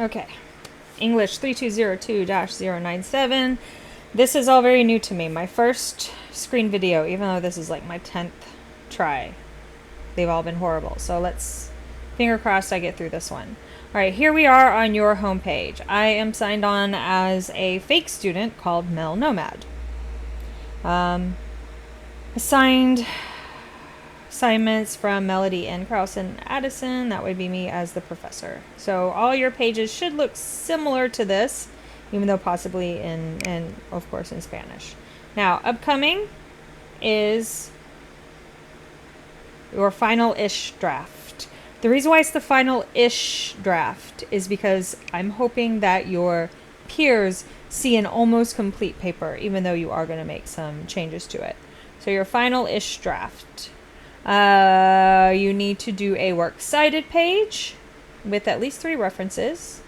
Okay, English 3202-097. This is all very new to me. My first screen video, even though this is like my 10th try. They've all been horrible. So let's, finger crossed I get through this one. Alright, here we are on your homepage. I am signed on as a fake student called Mel Nomad. Assigned assignments from Melody and Carlson Addison. That would be me as the professor. So all your pages should look similar to this, even though possibly in of course in Spanish. Now, upcoming is your final-ish draft. The reason why it's the final-ish draft is because I'm hoping that your peers see an almost complete paper, even though you are going to make some changes to it. So your final-ish draft. You need to do a works cited page with at least 3 references.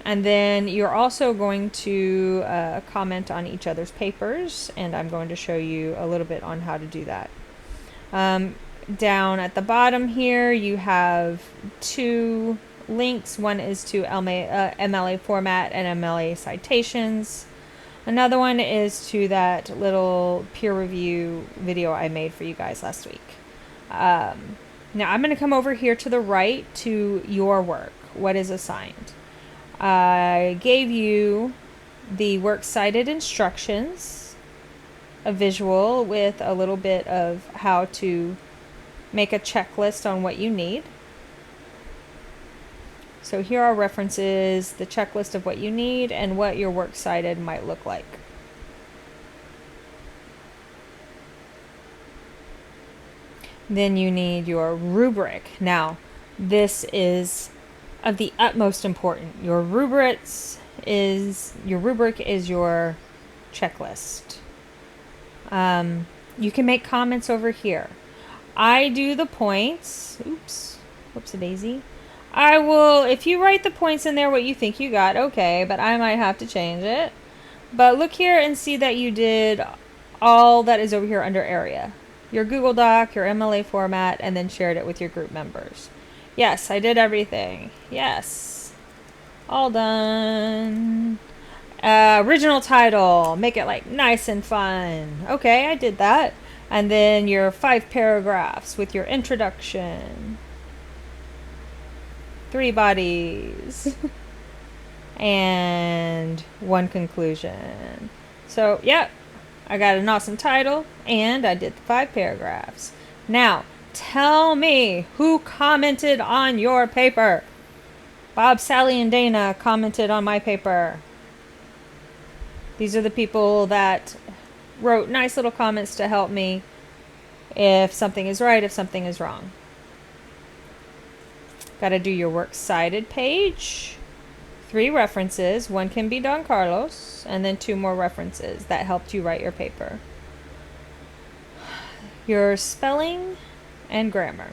And then you're also going to comment on each other's papers, and I'm going to show you a little bit on how to do that. Down at the bottom here, you have 2 links. One is to MLA format and MLA citations. Another one is to that little peer review video I made for you guys last week. Now I'm going to come over here to the right to your work. What is assigned? I gave you the works cited instructions, a visual with a little bit of how to make a checklist on what you need. So here are references, the checklist of what you need, and what your works cited might look like. Then you need your rubric. Now, this is of the utmost importance. Your rubric is your checklist. You can make comments over here. I do the points. Oops, whoops-a-daisy. I will, if you write the points in there what you think you got, okay, but I might have to change it. But look here and see that you did all that is over here under area. Your Google Doc, your MLA format, and then shared it with your group members. Yes, I did everything. Yes. All done. Original title. Make it like nice and fun. Okay, I did that. And then your 5 paragraphs with your introduction. 3 bodies. And 1 conclusion. So, yep. I got an awesome title, and I did the 5 paragraphs. Now, tell me who commented on your paper. Bob, Sally, and Dana commented on my paper. These are the people that wrote nice little comments to help me if something is right, if something is wrong. Got to do your works cited page. 3 references. 1 can be Don Carlos, and then 2 more references that helped you write your paper. Your spelling and grammar.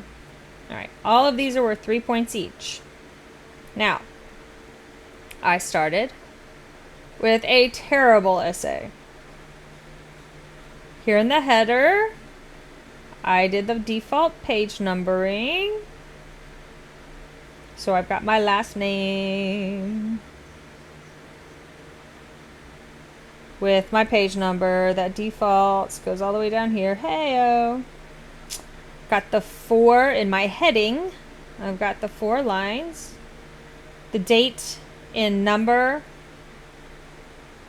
Alright, all of these are worth 3 points each. Now, I started with a terrible essay. Here in the header, I did the default page numbering. So I've got my last name with my page number that defaults, goes all the way down here. Hey-o. Got the 4 in my heading. I've got the 4 lines. The date in number,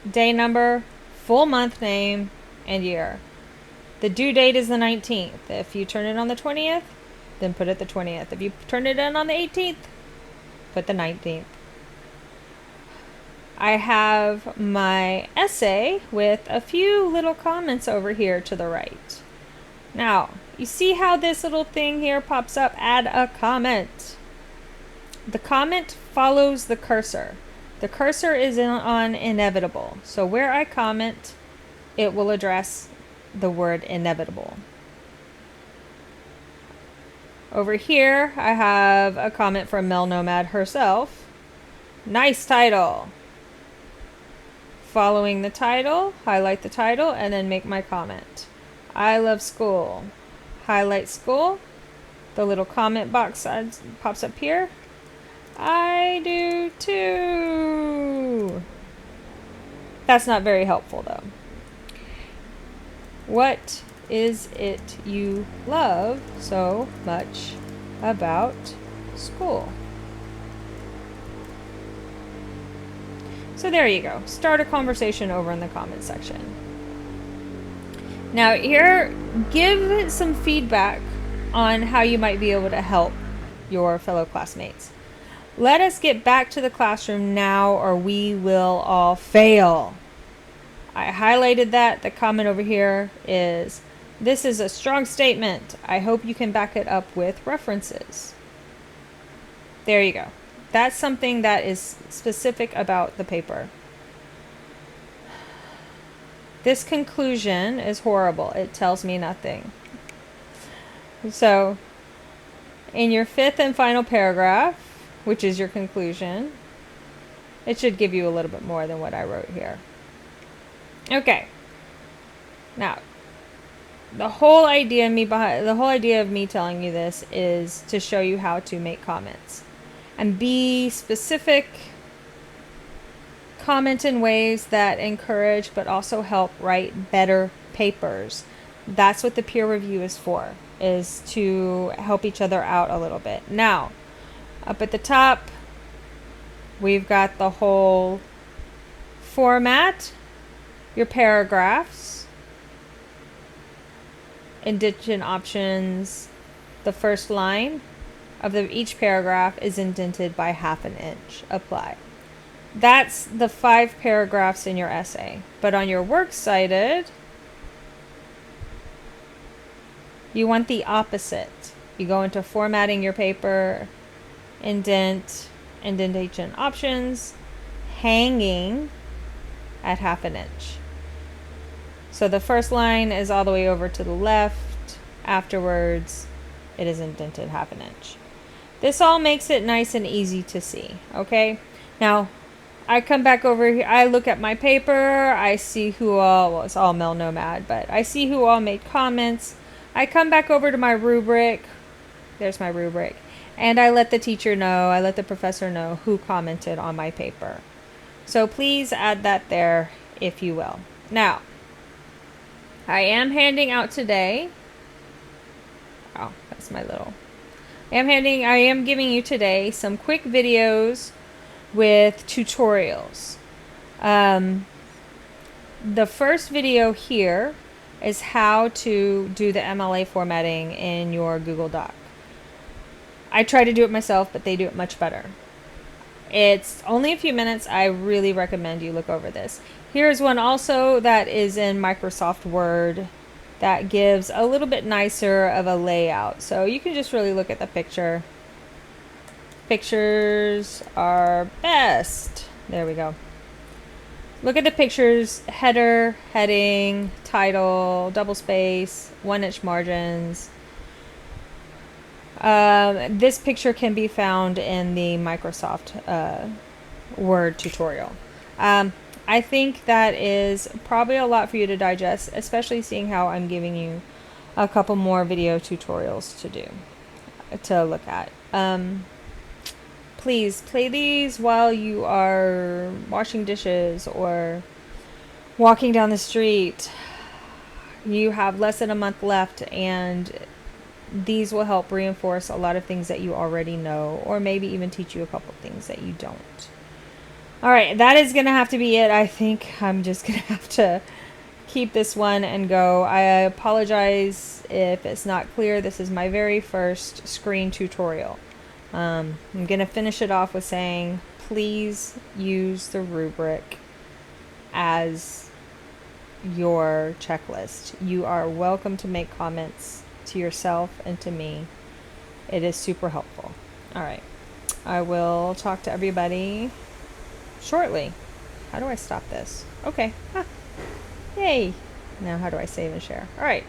day number, full month name, and year. The due date is the 19th. If you turn it on the 20th, then put it the 20th. If you turn it in on the 18th, put the 19th. I have my essay with a few little comments over here to the right. Now, you see how this little thing here pops up? Add a comment. The comment follows the cursor. The cursor is on inevitable. So where I comment, it will address the word inevitable. Over here, I have a comment from Mel Nomad herself. Nice title. Following the title, highlight the title, and then make my comment. I love school. Highlight school. The little comment box pops up here. I do too. That's not very helpful though. What is it you love so much about school? So there you go. Start a conversation over in the comment section. Now here, give some feedback on how you might be able to help your fellow classmates. Let us get back to the classroom now or we will all fail. I highlighted that. The comment over here is, this is a strong statement. I hope you can back it up with references. There you go. That's something that is specific about the paper. This conclusion is horrible. It tells me nothing. So, in your fifth and final paragraph, which is your conclusion, it should give you a little bit more than what I wrote here. Okay. Now, the whole idea of me telling you this is to show you how to make comments and be specific. Comment in ways that encourage but also help write better papers. That's what the peer review is for, is to help each other out a little bit. Now, up at the top, we've got the whole format, your paragraphs, indentation options. The first line of each paragraph is indented by 1/2 inch. Apply. That's the 5 paragraphs in your essay. But on your works cited, you want the opposite. You go into formatting your paper, indentation options, hanging at 1/2 inch. So the first line is all the way over to the left. Afterwards, it is indented 1/2 inch. This all makes it nice and easy to see, okay? Now, I come back over here, I look at my paper, I see who all, well, it's all Mel Nomad, but I see who all made comments. I come back over to my rubric, there's my rubric, and I let the teacher know, I let the professor know who commented on my paper. So please add that there if you will. Now, I am handing out today, oh, that's my little, I am giving you today some quick videos with tutorials. The first video here is how to do the MLA formatting in your Google Doc. I try to do it myself, but they do it much better. It's only a few minutes. I really recommend you look over this. Here's one also that is in Microsoft Word that gives a little bit nicer of a layout. So you can just really look at the picture. Pictures are best. There we go. Look at the pictures, header, heading, title, double space, 1-inch margins. This picture can be found in the Microsoft Word tutorial. I think that is probably a lot for you to digest, especially seeing how I'm giving you a couple more video tutorials to look at. Please play these while you are washing dishes or walking down the street. You have less than a month left, and these will help reinforce a lot of things that you already know, or maybe even teach you a couple things that you don't. All right, that is going to have to be it. I think I'm just going to have to keep this one and go. I apologize if it's not clear. This is my very first screen tutorial. I'm going to finish it off with saying, please use the rubric as your checklist. You are welcome to make comments to yourself and to me. It is super helpful. All right. I will talk to everybody shortly. How do I stop this? Okay. Yay. Now how do I save and share? All right.